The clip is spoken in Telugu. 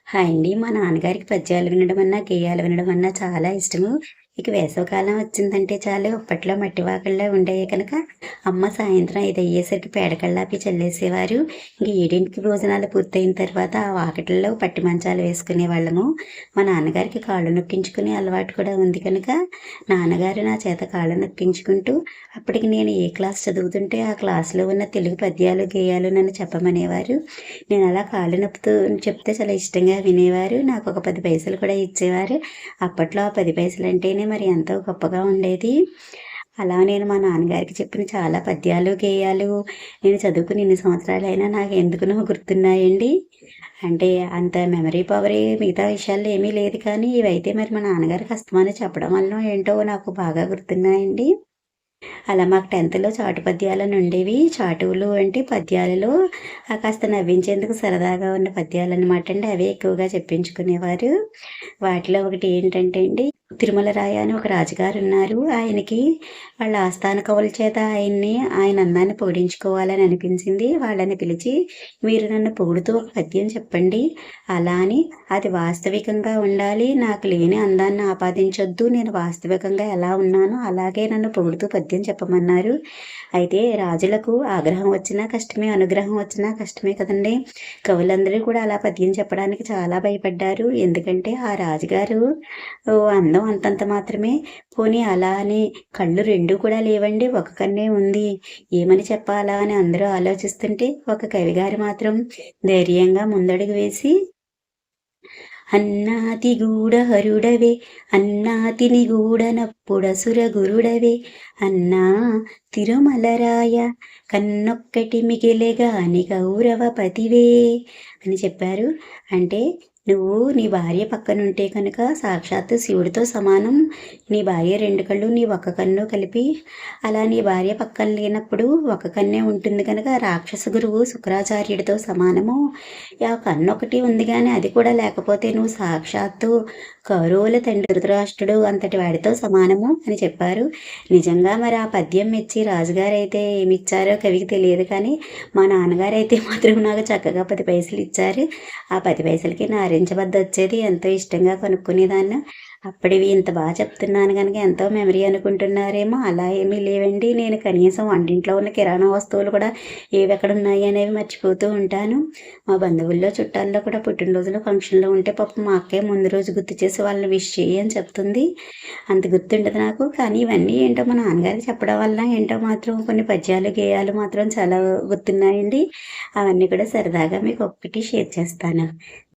హాయ్ అండి. మా నాన్నగారికి పద్యాలు వినడం అన్నా, గేయాలు వినడం అన్నా చాలా ఇష్టము. ఇక వేసవికాలం వచ్చిందంటే చాలు అప్పట్లో మట్టి వాకిళ్ళే ఉండేవి కనుక అమ్మ సాయంత్రం 5 అయ్యేసరికి పేడకల్లాపి చల్లేసేవారు. ఇంక 7కి భోజనాలు పూర్తయిన తర్వాత ఆ వాకిట్లలో పట్టి మంచాలు వేసుకునేవాళ్ళము. మా నాన్నగారికి కాళ్ళు నొక్కించుకునే అలవాటు కూడా ఉంది కనుక నాన్నగారు నా చేత కాళ్ళు నొక్కించుకుంటూ అప్పటికి నేను ఏ క్లాస్ చదువుతుంటే ఆ క్లాస్‌లో ఉన్న తెలుగు పద్యాలు, గేయాలు నన్ను చెప్పమనేవారు. నేను అలా కాళ్ళు నొప్పుతూ చెప్తే చాలా ఇష్టంగా వినేవారు. నాకొక 10 పైసలు కూడా ఇచ్చేవారు. అప్పట్లో ఆ 10 పైసలంటేనే మరి ఎంతో గొప్పగా ఉండేది. అలా నేను మా నాన్నగారికి చెప్పిన చాలా పద్యాలు, గేయాలు నేను చదువుకుని ఇన్ని సంవత్సరాలైనా నాకెందుకునో గుర్తున్నాయండి. అంటే అంత మెమరీ పవరే మిగతా విషయాల్లో ఏమీ లేదు కానీ, ఇవైతే మరి మా నాన్నగారికి అస్తమానం చెప్పడం వల్లనో ఏంటో నాకు బాగా గుర్తున్నాయండి. అలా మాకు 10థ్‌లో చాటు పద్యాలని ఉండేవి. చాటువులు అంటే పద్యాలలో కాస్త నవ్వించేందుకు సరదాగా ఉన్న పద్యాలనమాట అండి. అవే ఎక్కువగా చెప్పించుకునేవారు. వాటిలో ఒకటి ఏంటంటే అండి, తిరుమల రాయ అని ఒక రాజుగారున్నారు. ఆయనకి వాళ్ళ ఆస్థాన కవుల చేత ఆయన అందాన్ని పొగిడించుకోవాలని అనిపించింది. వాళ్ళని పిలిచి, "మీరు నన్ను పొగుడుతూ ఒక పద్యం చెప్పండి. అలా అని అది వాస్తవికంగా ఉండాలి. నాకు లేని అందాన్ని ఆపాదించొద్దు. నేను వాస్తవికంగా ఎలా ఉన్నానో అలాగే నన్ను పొగుడుతూ పద్యం చెప్పమన్నారు." అయితే రాజులకు ఆగ్రహం వచ్చినా కష్టమే, అనుగ్రహం వచ్చినా కష్టమే కదండీ! కవులందరూ కూడా అలా పద్యం చెప్పడానికి చాలా భయపడ్డారు. ఎందుకంటే ఆ రాజుగారు అందం అంతంత మాత్రమే. పోనీ అలా అని కళ్ళు 2 కూడా లేవండి. ఒక కన్నే ఉంది. ఏమని చెప్పాలా అని అందరూ ఆలోచిస్తుంటే ఒక కవిగారు మాత్రం ధైర్యంగా ముందడుగు వేసి అన్నాతి గూఢహరుడవే అన్నాతి నిగూఢనప్పుడసుర గురుడవే అన్నా తిరుమలరాయ కన్నొక్కటి మిగిలెగాని కౌరవపతివే అని చెప్పారు. అంటే నువ్వు నీ భార్య పక్కనుంటే కనుక సాక్షాత్తు శివుడితో సమానం. నీ భార్య 2 కళ్ళు, నీ ఒక్క కన్ను కలిపి అలా నీ భార్య పక్కన లేనప్పుడు ఒక కన్నే ఉంటుంది కనుక రాక్షస గురువు శుక్రాచార్యుడితో సమానము. ఆ కన్నొకటి ఉంది గానీ అది కూడా లేకపోతే నువ్వు సాక్షాత్తు కౌరవుల తండ్రి ధృతరాష్ట్రుడు అంతటి వాడితో సమానము అని చెప్పారు. నిజంగా మరి ఆ పద్యం మెచ్చి రాజుగారైతే ఏమిచ్చారో కవికి తెలియదు కానీ, మా నాన్నగారైతే మాత్రం నాకు చక్కగా 10 పైసలు ఇచ్చారు. ఆ 10 పైసలకి నారింజ బద్ద వచ్చేది. ఎంతో ఇష్టంగా కొనుక్కునేదాన్ని. అప్పటివి ఇంత చెప్తున్నాను గనుక ఎంతో మెమరీ అనుకుంటున్నారేమో! అలా ఏమీ లేవండి. నేను కనీసం వంటింట్లో ఉన్న కిరాణా వస్తువులు కూడా ఏవెక్కడున్నాయి అనేవి మర్చిపోతూ ఉంటాను. మా బంధువుల్లో, చుట్టాల్లో కూడా పుట్టినరోజులు, ఫంక్షన్‌లు ఉంటే పాపం మా అక్కే ముందు రోజు గుర్తు చేసి వాళ్ళని విష్ చెయ్యి అని చెప్తుంది. అంత గుర్తుండదు నాకు. కానీ ఇవన్నీ ఏంటో మా నాన్నగారికి చెప్పడం వల్ల ఏంటో మాత్రం కొన్ని పద్యాలు, గేయాలు మాత్రం చాలా గుర్తున్నాయండి. అవన్నీ కూడా సరదాగా మీకు ఒక్కొక్కటి షేర్ చేస్తాను.